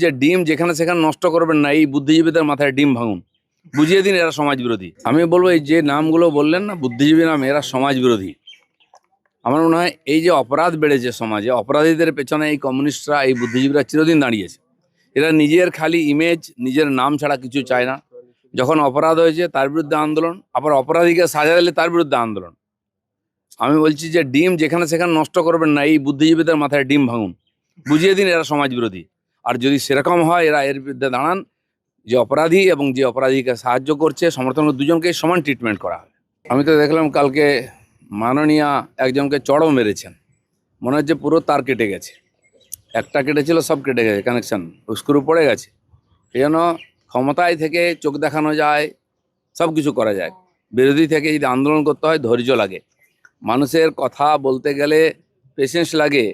যে ডিম যেখানে সেখানে নষ্ট করবেন না, এই বুদ্ধিজীবীদের মাথায় ডিম ভাঙুন, বুঝিয়ে দিন এরা সমাজ বিরোধী। আমি বলবো এই যে নামগুলো বললেন না বুদ্ধিজীবী নাম, এরা সমাজ বিরোধী। আমার মনে হয় এই যে অপরাধ বেড়েছে সমাজে, অপরাধীদের পেছনে এই কমিউনিস্টরা, এই বুদ্ধিজীবীরা চিরদিন দাঁড়িয়েছে। এরা নিজের খালি ইমেজ, নিজের নাম ছাড়া কিছু চায় না। যখন অপরাধ হয়েছে তার বিরুদ্ধে আন্দোলন, আবার অপরাধীকে সাজা দিলে তার বিরুদ্ধে আন্দোলন। আমি বলছি যে ডিম যেখানে সেখানে নষ্ট করবেন না, এই বুদ্ধিজীবীদের মাথায় ডিম ভাঙুন, বুঝিয়ে দিন এরা সমাজ বিরোধী। আর যদি সেরকম হয় এরা এর বিরুদ্ধে দাঁড়ান, যে অপরাধী এবং যে অপরাধীকে সাহায্য করছে, সমর্থন, দুজনকেই সমান ট্রিটমেন্ট করা হবে। আমি তো দেখলাম কালকে মাননীয়া একজনকে চড়ও মেরেছেন, মনে হচ্ছে পুরো তার কেটে গেছে। একটা কেটেছিল, সব কেটে গেছে, কানেকশন স্ক্রু পড়ে গেছে। এই জন্য ক্ষমতায় থেকে চোখ দেখানো যায়, সব কিছু করা যায়। বিরোধী থেকে যদি আন্দোলন করতে হয় ধৈর্য লাগে, মানুষের কথা বলতে গেলে পেশেন্স লাগে,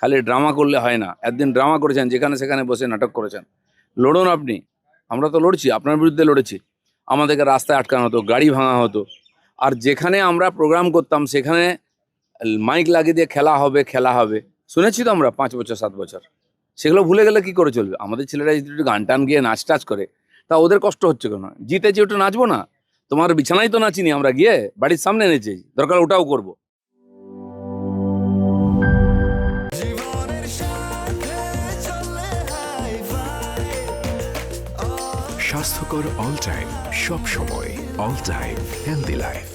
খালি ড্রামা করলে হয় না। একদিন ড্রামা করেছেন, যেখানে সেখানে বসে নাটক করেছেন। লড়ুন আপনি, আমরা তো লড়ছি, আপনার বিরুদ্ধে লড়েছি। আমাদেরকে রাস্তায় আটকানো হতো, গাড়ি ভাঙা হতো। আর যেখানে আমরা প্রোগ্রাম করতাম সেখানে মাইক লাগিয়ে দিয়ে খেলা হবে খেলা হবে, শুনেছি তো আমরা 5 বছর 7 বছর। সেগুলো ভুলে গেলে কি করে চলবে? আমাদের ছেলেরা যদি একটু গান টান গিয়ে নাচ টাচ করে, তা ওদের কষ্ট হচ্ছে কেন? জিতেছি, ওটা নাচবো না? তোমার বিছানায় তো নাচিনি আমরা, গিয়ে বাড়ির সামনে নেচেছি, দরকার ওটাও করবো। স্বাস্থ্যকর অল টাইম, সব সময় অল টাইম হেলদি লাইফ।